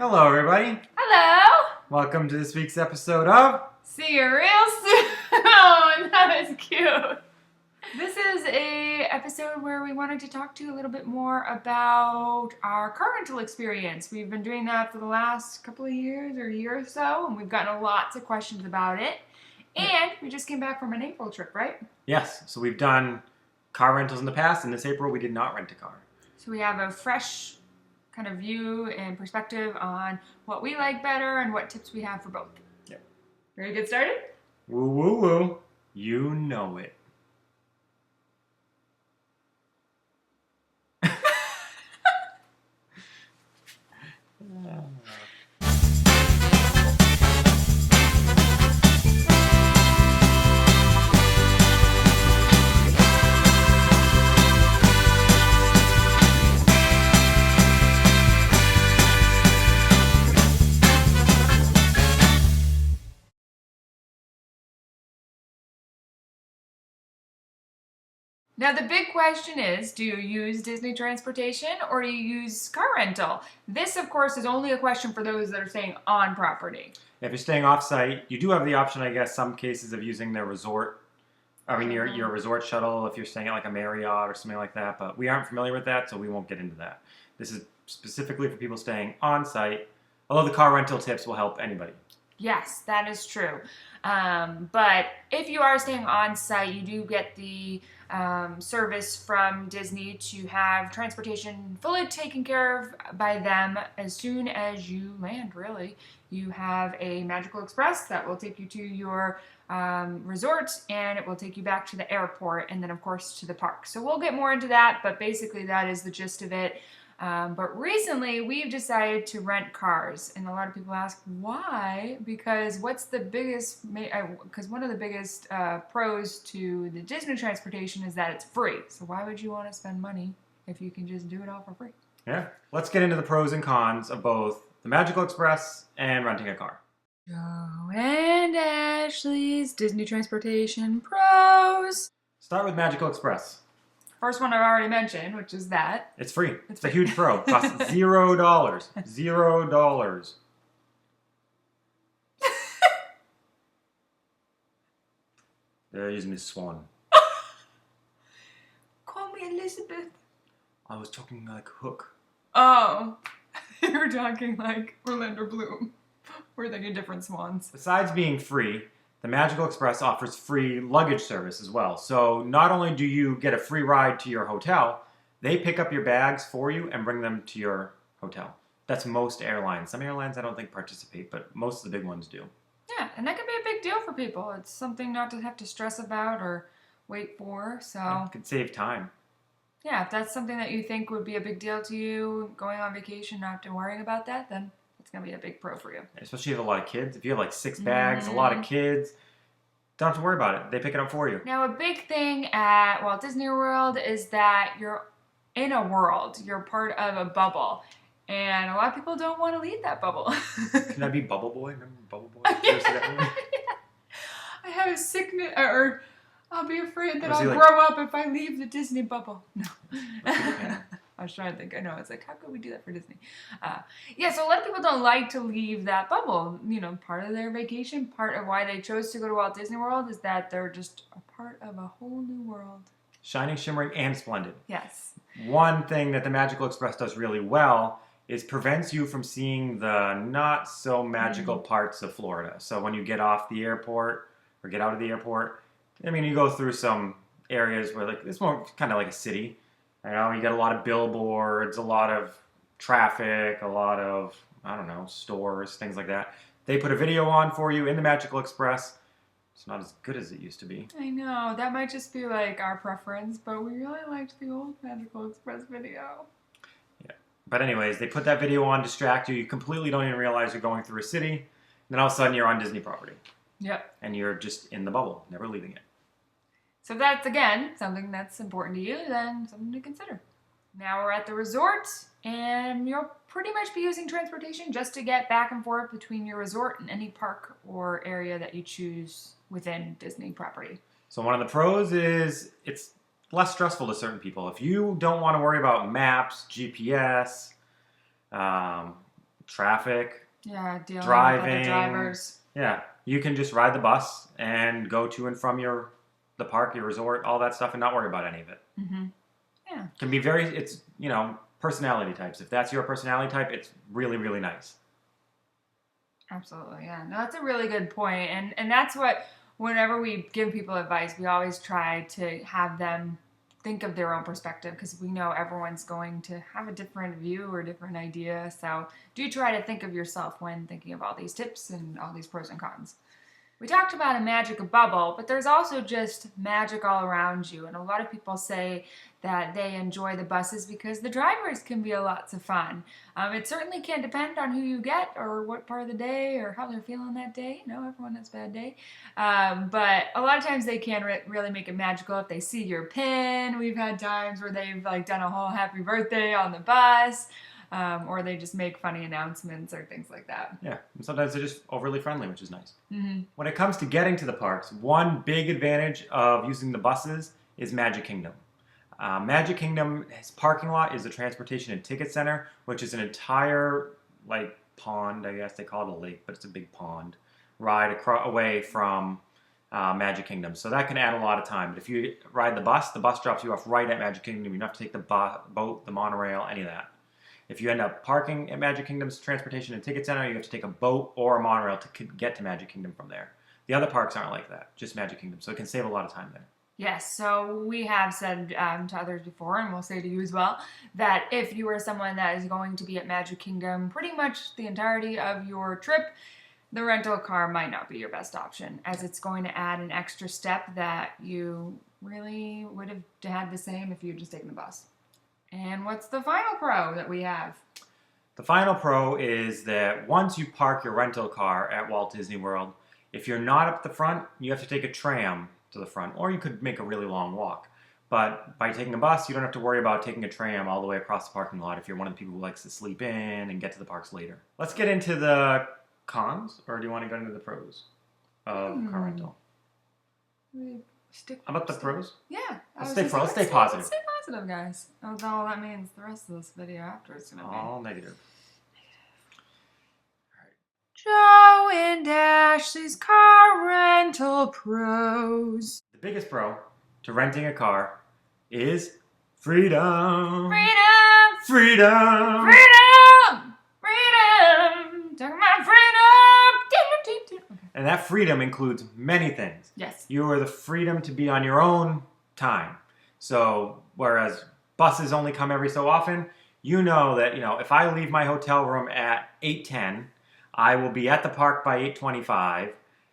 Hello, everybody. Hello! Welcome to this week's episode of SeeYaReelSoon! That is cute. This is a episode where we wanted to talk to you a little bit more about our car rental experience. We've been doing that for the last couple of years or year or so, and we've gotten lots of questions about it. And we just came back from an April trip, right? Yes. So we've done car rentals in the past, and this April we did not rent a car. So we have a fresh kind of view and perspective on what we like better and what tips we have for both. Yep. Ready to get started? Woo, woo, woo. You know it. Now the big question is, do you use Disney transportation or do you use car rental? This, of course, is only a question for those that are staying on property. If you're staying off-site, you do have the option, I guess, some cases of using their resort. Your resort shuttle if you're staying at like a Marriott or something like that. But we aren't familiar with that, so we won't get into that. This is specifically for people staying on-site, although the car rental tips will help anybody. Yes, that is true. But if you are staying on site, you do get the service from Disney to have transportation fully taken care of by them as soon as you land, really. You have a Magical Express that will take you to your resort, and it will take you back to the airport and then, of course, to the park. So we'll get more into that, but basically that is the gist of it. But recently, we've decided to rent cars, and a lot of people ask why. Because what's the biggest? Because one of the biggest pros to the Disney transportation is that it's free. So why would you want to spend money if you can just do it all for free? Yeah. Let's get into the pros and cons of both the Magical Express and renting a car. Joe and Ashley's Disney transportation pros. Start with Magical Express. First one I've already mentioned, which is that. It's free. It's a huge pro. It costs $0. $0. They're using this swan. Call me Elizabeth. I was talking like Hook. Oh, you were talking like Orlando Bloom. We're thinking different swans. Besides being free, the Magical Express offers free luggage service as well. So not only do you get a free ride to your hotel, they pick up your bags for you and bring them to your hotel. That's most airlines. Some airlines I don't think participate, but most of the big ones do. Yeah, and that can be a big deal for people. It's something not to have to stress about or wait for. So It could save time. yeah, if that's something that you think would be a big deal to you, going on vacation, not to worrying about that, then it's going to be a big pro for you. Especially if you have a lot of kids. If you have like 6 bags, a lot of kids, don't have to worry about it. They pick it up for you. Now, a big thing at Walt Disney World is that you're in a world. You're part of a bubble. And a lot of people don't want to leave that bubble. Can I be Bubble Boy? Remember Bubble Boy? Did you ever see that movie? I have a sickness, or I'll be afraid that Was I'll he like- grow up if I leave the Disney bubble. No. I was trying to think. I know. It's like, how could we do that for Disney? Yeah, so a lot of people don't like to leave that bubble. You know, part of their vacation, part of why they chose to go to Walt Disney World is that they're just a part of a whole new world. Shining, shimmering, and splendid. Yes. One thing that the Magical Express does really well is prevents you from seeing the not so magical parts of Florida. So when you get off the airport or get out of the airport, I mean, you go through some areas where like it's more kind of like a city. You know, you get a lot of billboards, a lot of traffic, a lot of, I don't know, stores, things like that. They put a video on for you in the Magical Express. It's not as good as it used to be. I know. That might just be like our preference, but we really liked the old Magical Express video. Yeah. But anyways, they put that video on, distract you. You completely don't even realize you're going through a city. And then all of a sudden you're on Disney property. Yep. And you're just in the bubble, never leaving it. So if that's, again, something that's important to you, then something to consider. Now we're at the resort, and you'll pretty much be using transportation just to get back and forth between your resort and any park or area that you choose within Disney property. So one of the pros is it's less stressful to certain people. If you don't want to worry about maps, GPS, traffic, Yeah, dealing driving. with other drivers. Yeah, you can just ride the bus and go to and from the park, your resort, all that stuff, and not worry about any of it. Mm-hmm. Yeah. Can be it's personality types. If that's your personality type, it's really, really nice. Absolutely, yeah. No, that's a really good point. And that's what, whenever we give people advice, we always try to have them think of their own perspective, because we know everyone's going to have a different view or different idea. So do try to think of yourself when thinking of all these tips and all these pros and cons. We talked about a magic bubble, but there's also just magic all around you. And a lot of people say that they enjoy the buses because the drivers can be lots of fun. It certainly can depend on who you get or what part of the day or how they're feeling that day. You know, everyone has a bad day. But a lot of times they can really make it magical if they see your pin. We've had times where they've done a whole happy birthday on the bus. Or they just make funny announcements or things like that. Yeah, and sometimes they're just overly friendly, which is nice. Mm-hmm. When it comes to getting to the parks, one big advantage of using the buses is Magic Kingdom. Magic Kingdom's parking lot is a transportation and ticket center, which is an entire pond. I guess they call it a lake, but it's a big pond. Ride away from Magic Kingdom, so that can add a lot of time. But if you ride the bus drops you off right at Magic Kingdom. You don't have to take the boat, the monorail, any of that. If you end up parking at Magic Kingdom's Transportation and Ticket Center, you have to take a boat or a monorail to get to Magic Kingdom from there. The other parks aren't like that, just Magic Kingdom, so it can save a lot of time there. Yes, so we have said to others before, and we'll say to you as well, that if you are someone that is going to be at Magic Kingdom pretty much the entirety of your trip, the rental car might not be your best option, as it's going to add an extra step that you really would have had the same if you had just taken the bus. And what's the final pro that we have? The final pro is that once you park your rental car at Walt Disney World, if you're not up the front, you have to take a tram to the front, or you could make a really long walk. But by taking a bus, you don't have to worry about taking a tram all the way across the parking lot if you're one of the people who likes to sleep in and get to the parks later. Let's get into the cons, or do you want to go into the pros of car rental? How about the pros? Yeah. Let's stay positive. Stay positive, guys. That's all that means. The rest of this video after is going to be all negative. Joe and Ashley's car rental pros. The biggest pro to renting a car is freedom. Freedom. Freedom. Freedom. Freedom. Talking about freedom. And that freedom includes many things. Yes. You are the freedom to be on your own time. So whereas buses only come every so often, you know that, if I leave my hotel room at 8:10, I will be at the park by 8:25,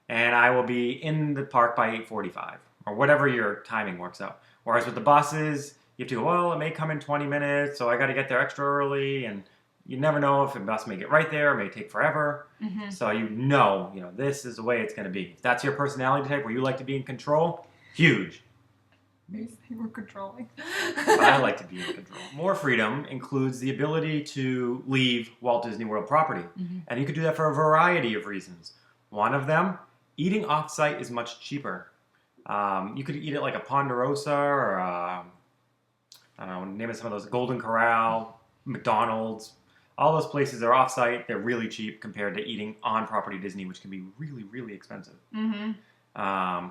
and I will be in the park by 8:45, or whatever your timing works out. Whereas with the buses, you have to go, well, it may come in 20 minutes, so I got to get there extra early, and you never know if a bus may get right there or may take forever. Mm-hmm. So this is the way it's going to be. If that's your personality type where you like to be in control, huge. You were controlling. But I like to be in control. More freedom includes the ability to leave Walt Disney World property. Mm-hmm. And you could do that for a variety of reasons. One of them, eating off-site is much cheaper. You could eat at a Ponderosa or, I don't know, name it some of those, Golden Corral, McDonald's. All those places are off-site. They're really cheap compared to eating on-property Disney, which can be really, really expensive. Mm-hmm.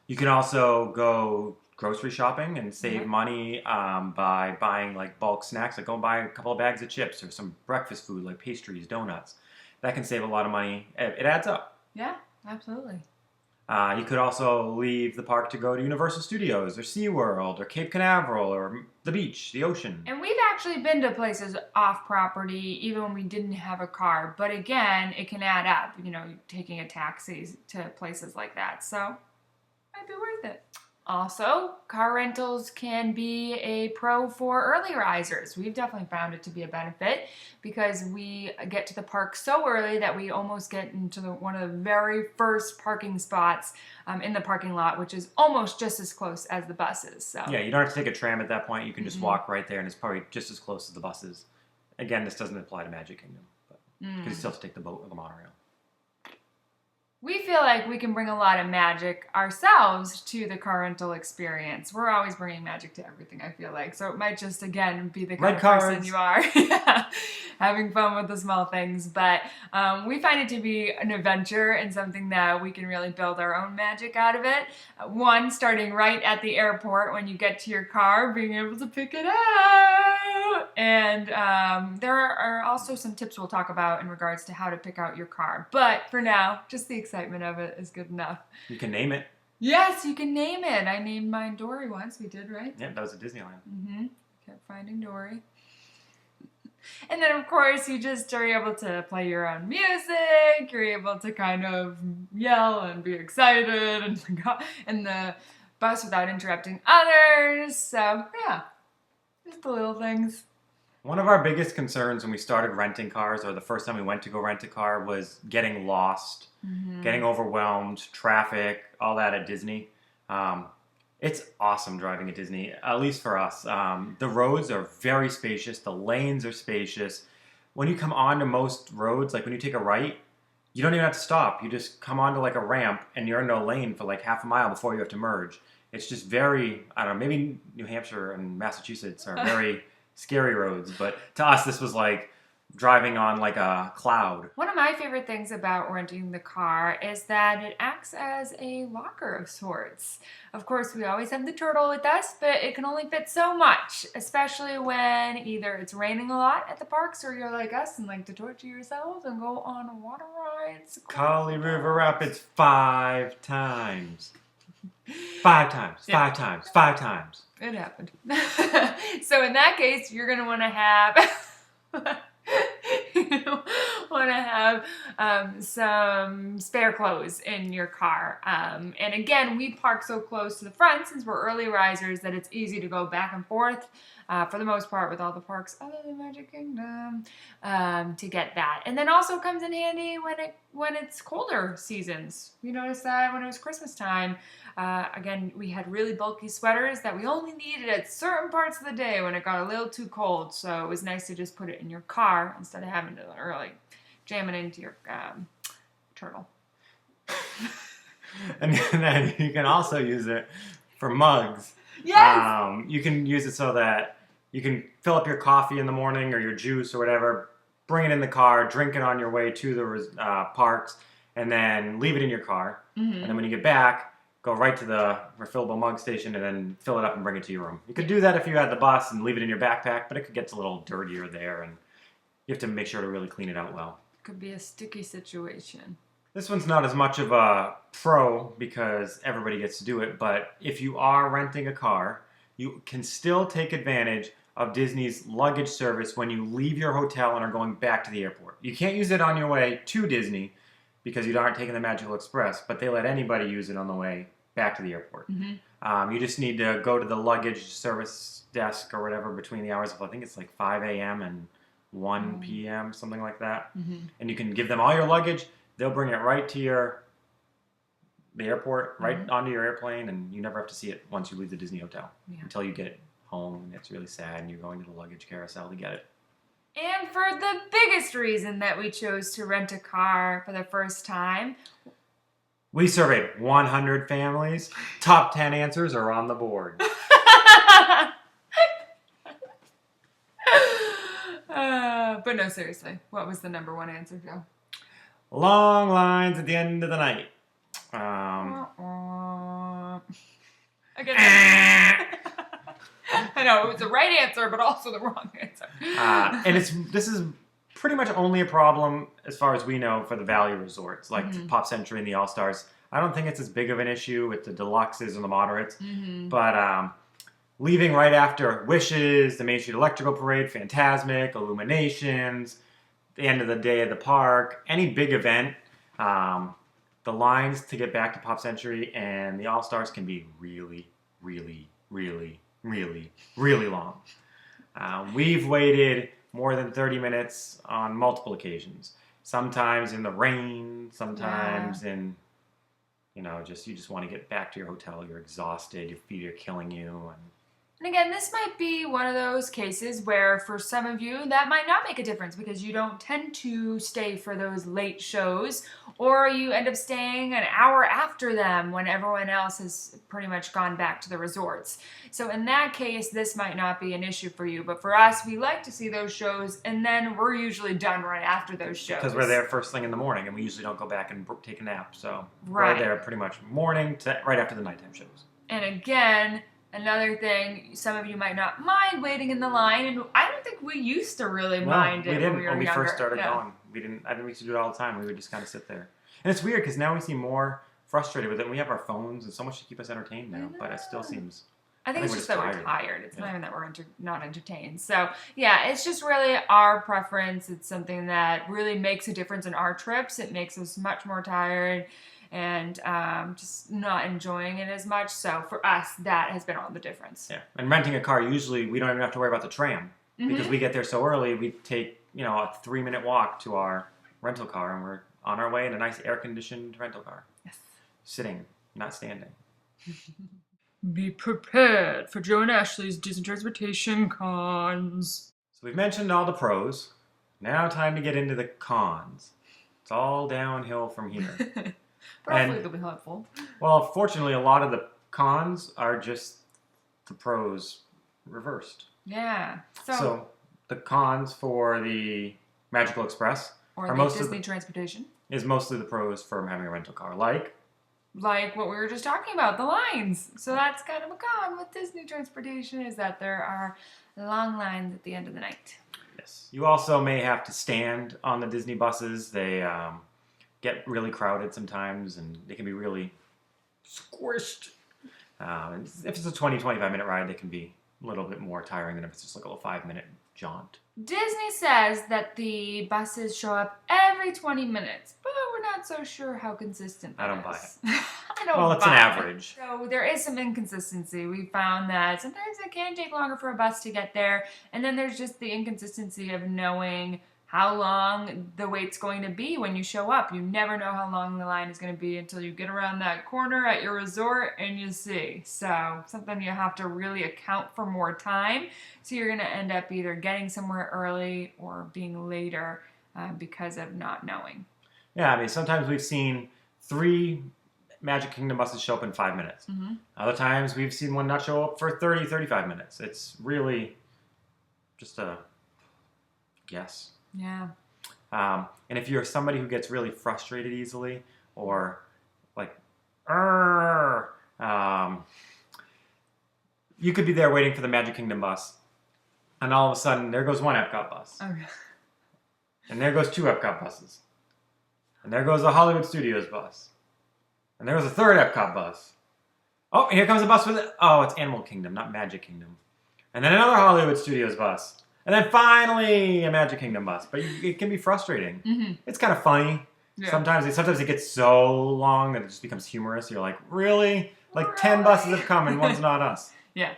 You can also go grocery shopping and save money by buying bulk snacks. Go and buy a couple of bags of chips or some breakfast food like pastries, donuts. That can save a lot of money. It adds up. Yeah, absolutely. You could also leave the park to go to Universal Studios or SeaWorld or Cape Canaveral or the beach, the ocean. And we've actually been to places off property even when we didn't have a car. But again, it can add up, taking a taxi to places like that. So might be worth it. Also, car rentals can be a pro for early risers. We've definitely found it to be a benefit because we get to the park so early that we almost get into one of the very first parking spots in the parking lot, which is almost just as close as the buses. So yeah, you don't have to take a tram at that point. You can just walk right there, and it's probably just as close as the buses. Again, this doesn't apply to Magic Kingdom, because you still have to take the boat or the monorail. We feel like we can bring a lot of magic ourselves to the car rental experience. We're always bringing magic to everything, I feel like. So it might just, again, be the kind of person you are. Yeah. Having fun with the small things. But we find it to be an adventure and something that we can really build our own magic out of it. One, starting right at the airport when you get to your car, being able to pick it out. And there are also some tips we'll talk about in regards to how to pick out your car. But for now, just the excitement of it is good enough. You can name it. Yes, you can name it. I named mine Dory once. We did, right? Yeah, that was at Disneyland. Mm-hmm. Kept finding Dory. And then, of course, you just are able to play your own music. You're able to kind of yell and be excited and go in the bus without interrupting others. So, yeah, just the little things. One of our biggest concerns when we started renting cars, or the first time we went to go rent a car, was getting lost, getting overwhelmed, traffic, all that at Disney. It's awesome driving at Disney, at least for us. The roads are very spacious. The lanes are spacious. When you come onto most roads, like when you take a right, you don't even have to stop. You just come onto like a ramp and you're in a lane for like half a mile before you have to merge. It's just very, I don't know, maybe New Hampshire and Massachusetts are very scary roads, but to us this was like driving on like a cloud. One of my favorite things about renting the car is that it acts as a locker of sorts. Of course, we always have the turtle with us, but it can only fit so much, especially when either it's raining a lot at the parks or you're like us and like to torture yourselves and go on water rides. Kali River Rapids 5 times. 5 times, 5 times, 5 times. It happened. So in that case, you're going to want to have some spare clothes in your car. And again, we park so close to the front since we're early risers that it's easy to go back and forth for the most part with all the parks other than Magic Kingdom to get that. And then also comes in handy when it's colder seasons. We noticed that when it was Christmas time. Again, we had really bulky sweaters that we only needed at certain parts of the day when it got a little too cold. So it was nice to just put it in your car instead of having to like jam it into your turtle. And then you can also use it for mugs. Yes! You can use it so that you can fill up your coffee in the morning or your juice or whatever, bring it in the car, drink it on your way to the parks, and then leave it in your car. Mm-hmm. And then when you get back, go right to the refillable mug station and then fill it up and bring it to your room. You could do that if you had the bus and leave it in your backpack, but it could get a little dirtier there, and you have to make sure to really clean it out well. Could be a sticky situation. This one's not as much of a pro because everybody gets to do it, but if you are renting a car, you can still take advantage of Disney's luggage service when you leave your hotel and are going back to the airport. You can't use it on your way to Disney because you aren't taking the Magical Express, but they let anybody use it on the way back to the airport. Mm-hmm. You just need to go to the luggage service desk or whatever between the hours of, I think it's like 5 a.m. and 1 p.m., something like that. Mm-hmm. And you can give them all your luggage. They'll bring it right to the airport, right onto your airplane, and you never have to see it once you leave the Disney hotel until you get home, and it's really sad, and you're going to the luggage carousel to get it. And for the biggest reason that we chose to rent a car for the first time, we surveyed 100 families. Top 10 answers are on the board. But no, seriously, what was the number one answer, Joe? Long lines at the end of the night. I know, it was the right answer, but also the wrong answer. And this is pretty much only a problem, as far as we know, for the value resorts, like Pop Century and the All-Stars. I don't think it's as big of an issue with the deluxes and the moderates. Mm-hmm. But leaving right after Wishes, the Main Street Electrical Parade, Fantasmic, Illuminations, the end of the day at the park, any big event, the lines to get back to Pop Century and the All-Stars can be really, really, really, really, really long. We've waited more than 30 minutes on multiple occasions. Sometimes in the rain, sometimes in, you just want to get back to your hotel. You're exhausted, your feet are killing you, and And again, this might be one of those cases where for some of you that might not make a difference because you don't tend to stay for those late shows, or you end up staying an hour after them when everyone else has pretty much gone back to the resorts. So in that case, this might not be an issue for you. But for us, we like to see those shows, and then we're usually done right after those shows. Because we're there first thing in the morning, and we usually don't go back and take a nap. So Right. we're there pretty much morning to right after the nighttime shows. And again, another thing, some of you might not mind waiting in the line, and I don't think we used to really mind it we didn't when we were when we younger. first started Yeah. going. I think we used to do it all the time. We would just kind of sit there. And it's weird because now we seem more frustrated with it. We have our phones and so much to keep us entertained now, but it still seems... I think it's we're just just that we're tired. tired. It's Yeah. not even that we're not entertained. So, yeah, it's just really our preference. It's something that really makes a difference in our trips. It makes us much more tired and just not enjoying it as much. So, for us, that has been all the difference. Yeah, and renting a car, usually we don't even have to worry about the tram. Because we get there so early, we take, a 3-minute walk to our rental car, and we're on our way in a nice air-conditioned rental car. Yes. Sitting, not standing. Be prepared for Joe and Ashley's Disney Transportation cons. So we've mentioned all the pros. Now time to get into the cons. It's all downhill from here. But hopefully they'll be helpful. Well, fortunately, a lot of the cons are just the pros reversed. Yeah. So the cons for the Magical Express or are the most Disney Transportation. Is mostly the pros from having a rental car. Like what we were just talking about, the lines. So that's kind of a con with Disney Transportation, is that there are long lines at the end of the night. Yes. You also may have to stand on the Disney buses. They get really crowded sometimes, and they can be really squished. If it's a 20-25 minute ride, they can be a little bit more tiring than if it's just like a little 5-minute jaunt. Disney says that the buses show up every 20 minutes, but we're not so sure how consistent that I don't buy is. I don't Well, it's an buy it. average. So there is some inconsistency. We found that sometimes it can take longer for a bus to get there, and then there's just the inconsistency of knowing how long the wait's going to be when you show up. You never know how long the line is going to be until you get around that corner at your resort and you see. So something you have to really account for more time. So you're going to end up either getting somewhere early or being later because of not knowing. Yeah, I mean, sometimes we've seen 3 Magic Kingdom buses show up in 5 minutes. Mm-hmm. Other times we've seen one not show up for 30, 35 minutes. It's really just a guess. Yeah. And if you're somebody who gets really frustrated easily, or like, you could be there waiting for the Magic Kingdom bus, and all of a sudden there goes one Epcot bus, Okay. and there goes 2 Epcot buses, and there goes a Hollywood Studios bus, and there goes a 3rd Epcot bus. Oh, here comes a bus with it. Oh, it's Animal Kingdom, not Magic Kingdom. And then another Hollywood Studios bus. And then finally a Magic Kingdom bus. But it can be frustrating. Mm-hmm. It's kind of funny. Yeah. Sometimes it gets so long that it just becomes humorous. You're like, really? Like 10 buses have come and one's not us. Yeah.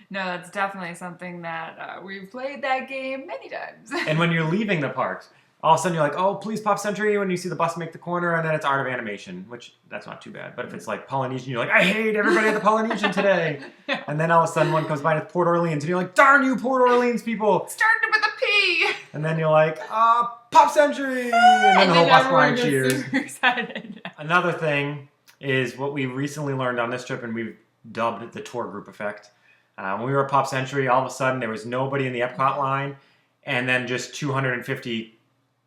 No, that's definitely something that we've played that game many times. And when you're leaving the parks, all of a sudden you're like, oh, please Pop Century, when you see the bus make the corner, and then it's Art of Animation, which that's not too bad. But if it's like Polynesian, you're like, I hate everybody at the Polynesian today. And then all of a sudden one comes by and it's Port Orleans, and you're like, darn you Port Orleans people. Started with a P. And then you're like, Pop Century! And then the whole bus line cheers. Super excited. Another thing is what we recently learned on this trip, and we've dubbed it the tour group effect. When we were at Pop Century, all of a sudden there was nobody in the Epcot line, and then just 250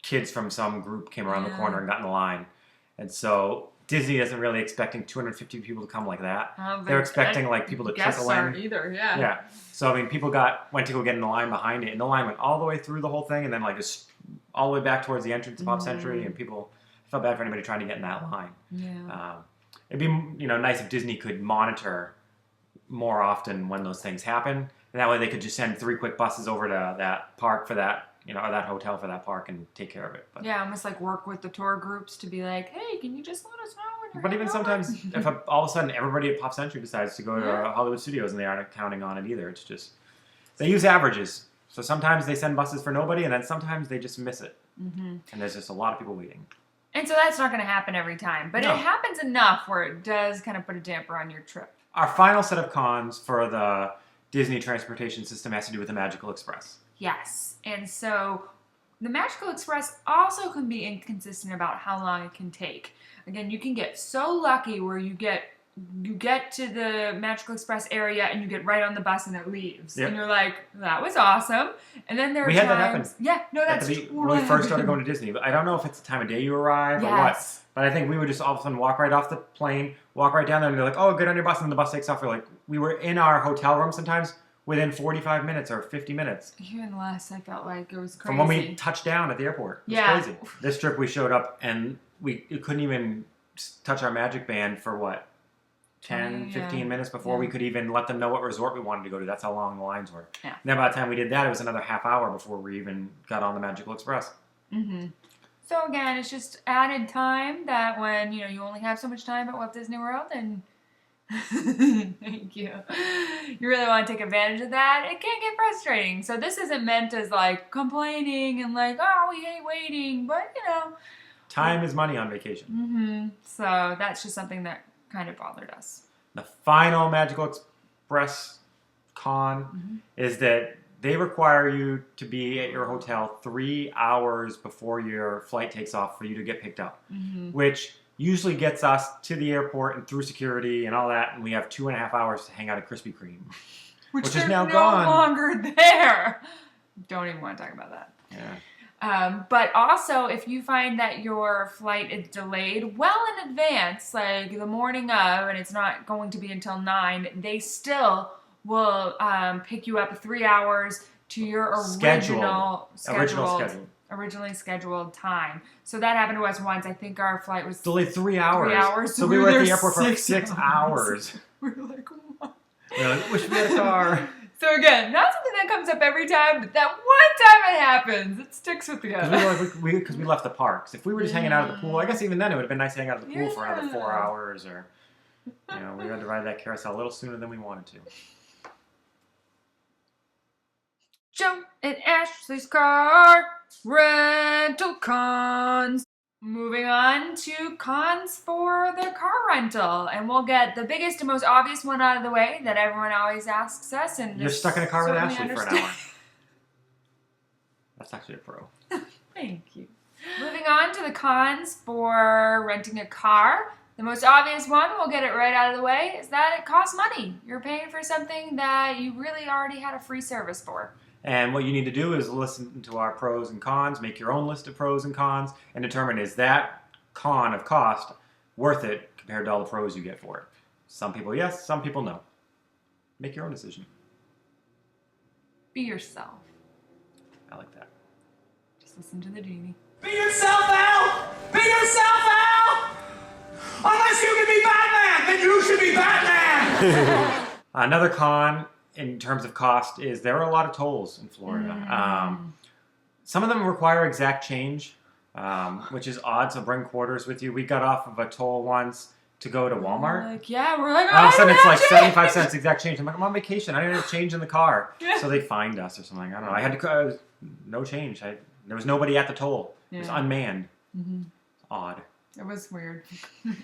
kids from some group came around the corner and got in the line. And so Disney isn't really expecting 250 people to come like that. They're expecting like people to trickle in. Either, yeah. Yeah. So I mean, people went to go get in the line behind it, and the line went all the way through the whole thing, and then like just all the way back towards the entrance of Pop Century, and people felt bad for anybody trying to get in that line. Yeah. It'd be nice if Disney could monitor more often when those things happen, and that way they could just send 3 quick buses over to that park for that, or that hotel for that park and take care of it. But, yeah, almost like work with the tour groups to be like, hey, can you just let us know when you're but even heading sometimes, over? if all of a sudden everybody at Pop Century decides to go to Hollywood Studios and they aren't counting on it either, it's just, they use averages. So sometimes they send buses for nobody, and then sometimes they just miss it. Mm-hmm. And there's just a lot of people waiting. And so that's not going to happen every time. But No. it happens enough where it does kind of put a damper on your trip. Our final set of cons for the Disney transportation system has to do with the Magical Express. Yes. And so the Magical Express also can be inconsistent about how long it can take. Again, you can get so lucky where you get to the Magical Express area and you get right on the bus and it leaves. Yep. And you're like, that was awesome. And then there are times... We had that happen. Yeah, no, that's true. When we first started going to Disney. I don't know if it's the time of day you arrive or what. But I think we would just all of a sudden walk right off the plane, walk right down there, and they're like, oh, get on your bus, and then the bus takes off. We were in our hotel room sometimes within 45 minutes or 50 minutes. Even less, I felt like it was crazy. From when we touched down at the airport. It was crazy. This trip we showed up, and we couldn't even touch our magic band for what? 10, 15 minutes before we could even let them know what resort we wanted to go to. That's how long the lines were. Yeah. And then by the time we did that, it was another half hour before we even got on the Magical Express. Mm-hmm. So again, it's just added time that when, you only have so much time at Walt Disney World and thank you. You really want to take advantage of that. It can get frustrating. So this isn't meant as like complaining and like, oh, we hate waiting, but time is money on vacation. Mm-hmm. So that's just something that kind of bothered us. The final Magical Express con is that they require you to be at your hotel 3 hours before your flight takes off for you to get picked up, which usually gets us to the airport and through security and all that, and we have 2.5 hours to hang out at Krispy Kreme, which is now gone. No longer there. Don't even want to talk about that. Yeah. But also, if you find that your flight is delayed well in advance, like the morning of, and it's not going to be until 9, they still will pick you up 3 hours to your originally scheduled time. So that happened to us once. I think our flight was delayed 3 hours. 3 hours. So we were at the airport for 6 hours. We were like, what? Wish we had a car. So again, not something that comes up every time, but that one time it happens, it sticks with you. Because we left the parks. If we were just hanging out at the pool, I guess even then it would have been nice to hang out at the pool for another 4 hours, or we had to ride that carousel a little sooner than we wanted to. Joe and Ashley's car rental cons. Moving on to cons for the car rental. And we'll get the biggest and most obvious one out of the way that everyone always asks us. And you're stuck in a car with Ashley for an hour. That's actually a pro. Thank you. Moving on to the cons for renting a car. The most obvious one, we'll get it right out of the way, is that it costs money. You're paying for something that you really already had a free service for. And what you need to do is listen to our pros and cons, make your own list of pros and cons, and determine, is that con of cost worth it compared to all the pros you get for it? Some people yes, some people no. Make your own decision. Be yourself. I like that. Just listen to the genie. Be yourself out! Be yourself out! Unless you can be Batman, then you should be Batman! Another con in terms of cost is there are a lot of tolls in Florida. Some of them require exact change, which is odd, so bring quarters with you. We got off of a toll once to go to Walmart. We're like, all of a sudden it's like 75 cents exact change. I'm like, I'm on vacation. I didn't have change in the car. Yeah. So they fined us or something. I don't know. I had to, no change. There was nobody at the toll. Yeah. It was unmanned. It's odd. It was weird. And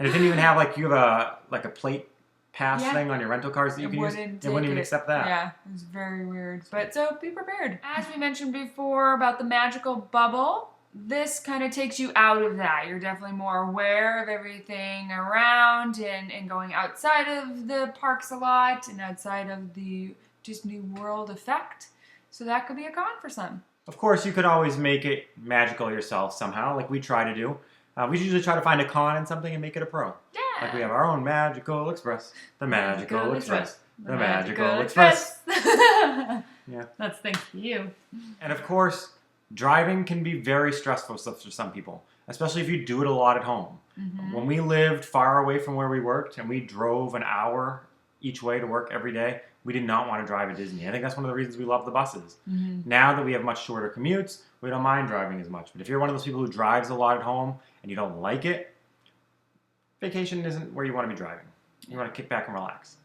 it didn't even have you have a plate pass thing on your rental cars that you can use. It wouldn't even accept that. Yeah, it was very weird. But so be prepared. As we mentioned before about the magical bubble, this kind of takes you out of that. You're definitely more aware of everything around and going outside of the parks a lot and outside of the Disney World effect. So that could be a con for some. Of course, you could always make it magical yourself somehow, like we try to do. We usually try to find a con in something and make it a pro. Yeah. Like we have our own Magical Express. The Magical Express. The Magical Express. Yeah. That's thanks to you. And of course, driving can be very stressful for some people, especially if you do it a lot at home. When we lived far away from where we worked and we drove an hour each way to work every day, we did not want to drive at Disney. I think that's one of the reasons we love the buses. Now that we have much shorter commutes, we don't mind driving as much. But if you're one of those people who drives a lot at home and you don't like it, vacation isn't where you want to be driving. You want to kick back and relax.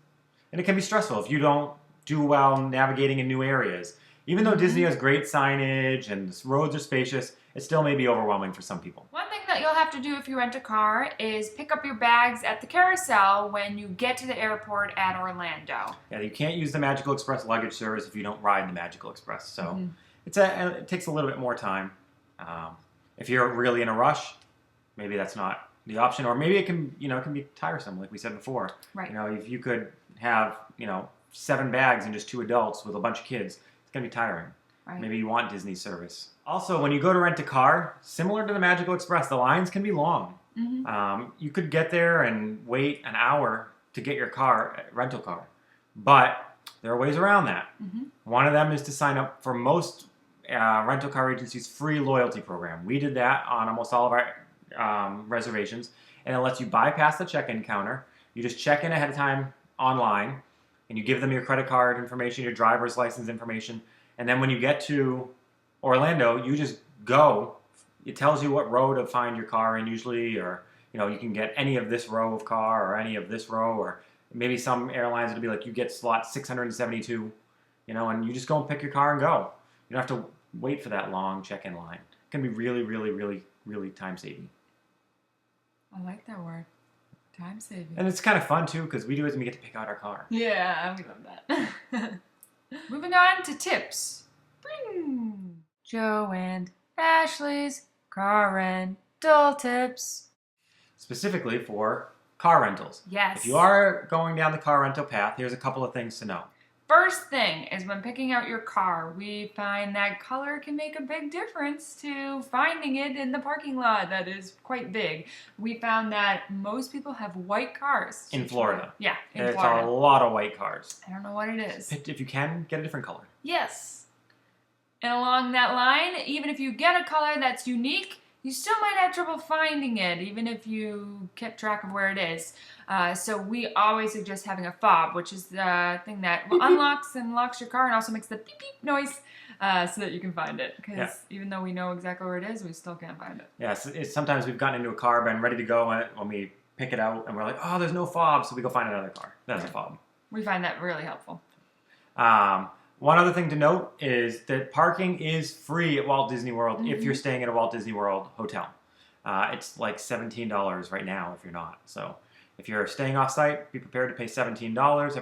And it can be stressful if you don't do well navigating in new areas. Even though Disney has great signage and the roads are spacious, it still may be overwhelming for some people. One thing that you'll have to do if you rent a car is pick up your bags at the carousel when you get to the airport at Orlando. Yeah, you can't use the Magical Express luggage service if you don't ride the Magical Express. So it takes a little bit more time. If you're really in a rush, maybe that's not the option, or maybe it can be tiresome, like we said before. Right. If you could have 7 bags and just 2 adults with a bunch of kids, it's gonna be tiring. Right. Maybe you want Disney service. Also, when you go to rent a car, similar to the Magical Express, the lines can be long. You could get there and wait an hour to get your rental car, but there are ways around that. One of them is to sign up for most rental car agencies' free loyalty program. We did that on almost all of our reservations, and it lets you bypass the check-in counter. You just check in ahead of time online, and you give them your credit card information, your driver's license information, and then when you get to Orlando, you just go. It tells you what row to find your car in usually, or you can get any of this row of car or any of this row, or maybe some airlines it'll be like you get slot 672, and you just go and pick your car and go. You don't have to wait for that long check-in line. It can be really, really, really, really time-saving. I like that word. Time-saving. And it's kind of fun, too, because we do it and we get to pick out our car. Yeah, we love that. Moving on to tips. Joe and Ashley's car rental tips. Specifically for car rentals. Yes. If you are going down the car rental path, here's a couple of things to know. First thing is when picking out your car, we find that color can make a big difference to finding it in the parking lot. That is quite big. We found that most people have white cars. In Florida. Yeah, in It's Florida. a lot of white cars. I don't know what it is. If you can, get a different color. Yes. And along that line, even if you get a color that's unique, you still might have trouble finding it, even if you kept track of where it is. So we always suggest having a fob, which is the thing that unlocks and locks your car and also makes the beep beep noise so that you can find it. Because even though we know exactly where it is, we still can't find it. Yeah, sometimes we've gotten into a car, been ready to go when we pick it out, and we're like, oh, there's no fob, so we go find another car. That's a fob. We find that really helpful. One other thing to note is that parking is free at Walt Disney World if you're staying at a Walt Disney World hotel. It's like $17 right now if you're not. So if you're staying off-site, be prepared to pay $17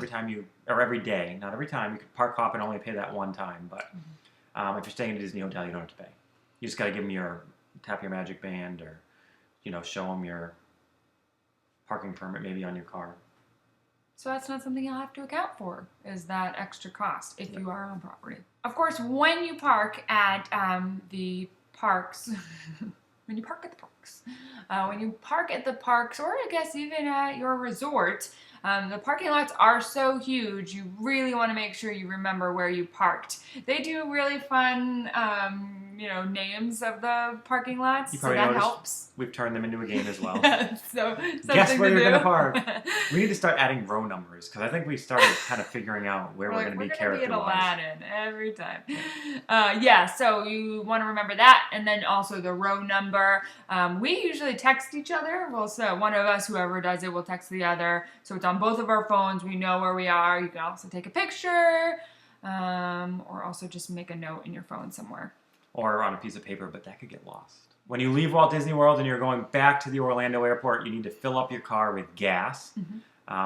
every day. Not every time. You could park hop and only pay that one time. But if you're staying at a Disney hotel, you don't have to pay. You just got to give them tap your magic band, or show them your parking permit maybe on your car. So that's not something you'll have to account for, is that extra cost if you are on property. Of course, when you park at the parks, when you park at the parks, or I guess even at your resort, the parking lots are so huge, you really want to make sure you remember where you parked. They do really fun, names of the parking lots, so that helps. We've turned them into a game as well. So guess where you're going to park. We need to start adding row numbers, because I think we started kind of figuring out where we're going to be character-wise. We're going to be at Aladdin every time. So you want to remember that, and then also the row number. We usually text each other. Well, so one of us, whoever does it, will text the other. So it's on both of our phones. We know where we are. You can also take a picture, or also just make a note in your phone somewhere. Or on a piece of paper, but that could get lost. When you leave Walt Disney World and you're going back to the Orlando airport, you need to fill up your car with gas,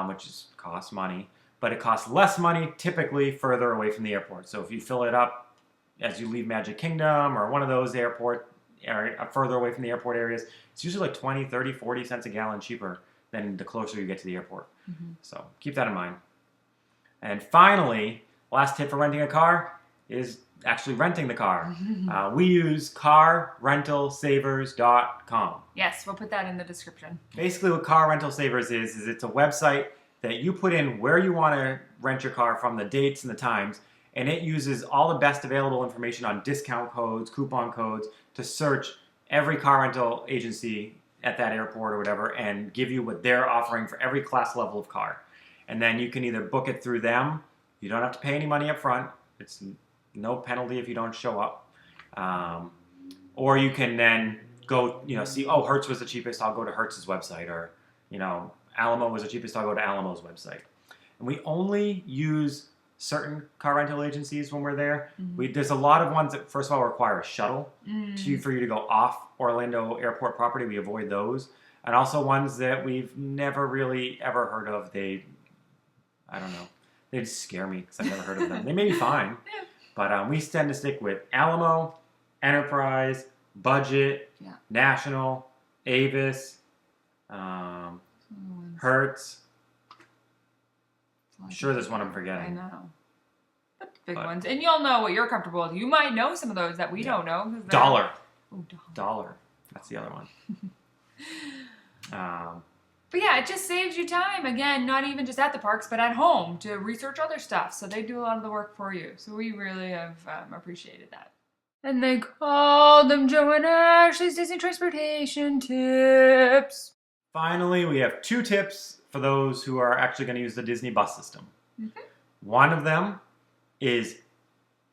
which costs money. But it costs less money typically further away from the airport. So if you fill it up as you leave Magic Kingdom or one of those further away from the airport areas, it's usually like 20, 30, 40 cents a gallon cheaper than the closer you get to the airport. So keep that in mind. And finally, last tip for renting a car is actually renting the car. We use carrentalsavers.com. Yes, we'll put that in the description. Basically what Car Rental Savers is it's a website that you put in where you want to rent your car from, the dates and the times, and it uses all the best available information on discount codes, coupon codes, to search every car rental agency at that airport or whatever and give you what they're offering for every class level of car. And then you can either book it through them. You don't have to pay any money up front. It's no penalty if you don't show up. Or you can then go, see, Hertz was the cheapest, I'll go to Hertz's website. Or, Alamo was the cheapest, I'll go to Alamo's website. And we only use certain car rental agencies when we're there. Mm-hmm. There's a lot of ones that, first of all, require a shuttle for you to go off Orlando airport property. We avoid those. And also ones that we've never really ever heard of. I don't know. They just scare me because I've never heard of them. They may be fine. But we tend to stick with Alamo, Enterprise, Budget, National, Avis, Hertz. I'm sure there's one I'm forgetting. I know. But the big ones. And you'll know what you're comfortable with. You might know some of those that we don't know. Dollar. Oh, Dollar. That's the other one. But yeah, it just saves you time. Again, not even just at the parks, but at home to research other stuff. So they do a lot of the work for you. So we really have appreciated that. And they called them Joe and Ashley's Disney Transportation Tips. Finally, we have 2 tips for those who are actually going to use the Disney bus system. One of them is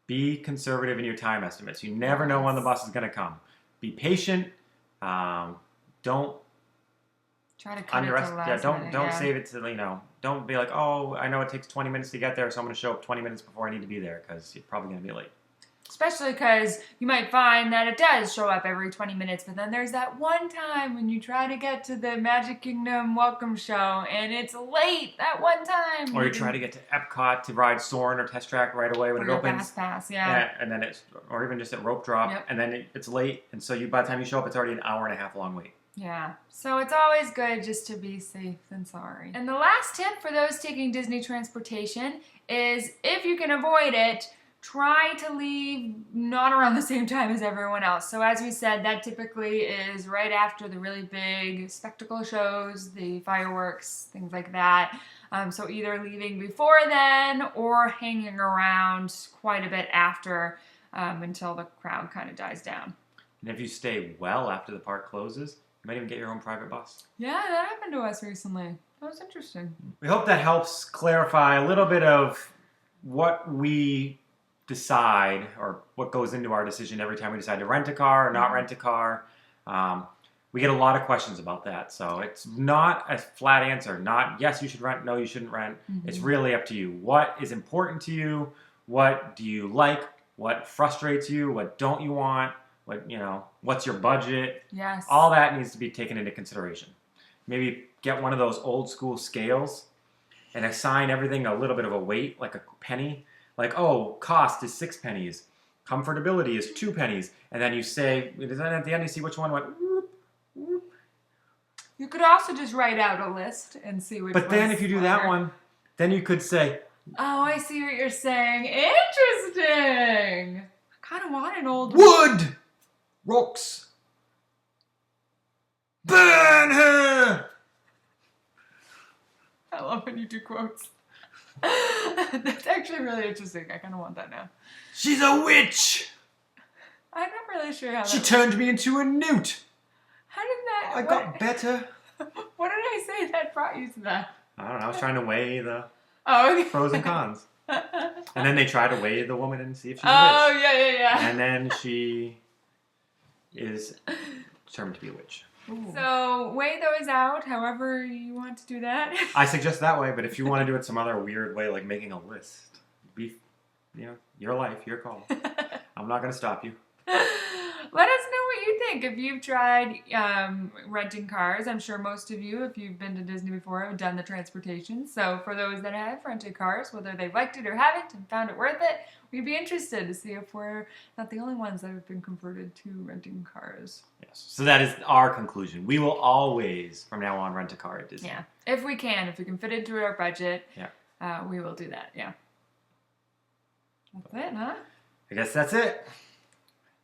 be conservative in your time estimates. You never know when the bus is going to come. Be patient. Don't try to cut it to last don't save it to, don't be like, oh, I know it takes 20 minutes to get there, so I'm going to show up 20 minutes before I need to be there, because you're probably going to be late. Especially because you might find that it does show up every 20 minutes, but then there's that one time when you try to get to the Magic Kingdom welcome show and it's late that one time. Or you try to get to Epcot to ride Soarin' or Test Track right away when it opens. Fast pass, yeah. And then or even just at Rope Drop, and then it's late, and so by the time you show up, it's already an hour and a half long wait. Yeah, so it's always good just to be safe than sorry. And the last tip for those taking Disney transportation is, if you can avoid it, try to leave not around the same time as everyone else. So as we said, that typically is right after the really big spectacle shows, the fireworks, things like that. So either leaving before then or hanging around quite a bit after until the crowd kind of dies down. And if you stay well after the park closes, you might even get your own private bus. Yeah, that happened to us recently. That was interesting. We hope that helps clarify a little bit of what we decide, or what goes into our decision every time we decide to rent a car or not rent a car. We get a lot of questions about that, so it's not a flat answer. Not yes, you should rent, no, you shouldn't rent. It's really up to you. What is important to you? What do you like? What frustrates you? What don't you want? What's your budget? Yes. All that needs to be taken into consideration. Maybe get one of those old school scales and assign everything a little bit of a weight, like a penny. Like, oh, cost is 6 pennies. Comfortability is 2 pennies. And then you say, at the end you see which one went whoop, whoop. You could also just write out a list and see which. But then if you do that one, then you could say, oh, I see what you're saying. Interesting. I kind of want an old wood! Rocks! Burn her! I love when you do quotes. That's actually really interesting. I kind of want that now. She's a witch! I'm not really sure how She that turned me into a newt! How did that... I got better. What did I say that brought you to that? I don't know. I was trying to weigh the okay. pros and cons. And then they try to weigh the woman and see if she's a witch. Oh, yeah. And then she is determined to be a witch. Ooh. So weigh those out however you want to do that. I suggest that way, but if you want to do it some other weird way, like making a list, your life, your call. I'm not going to stop you. Let us know what you think. If you've tried renting cars, I'm sure most of you, if you've been to Disney before, have done the transportation. So for those that have rented cars, whether they liked it or haven't and found it worth it, we'd be interested to see if we're not the only ones that have been converted to renting cars. Yes. So that is our conclusion. We will always, from now on, rent a car at Disney. Yeah. If we can it into our budget, we will do that. Yeah. That's it, huh? I guess that's it.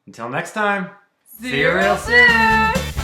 Until next time. See you real soon!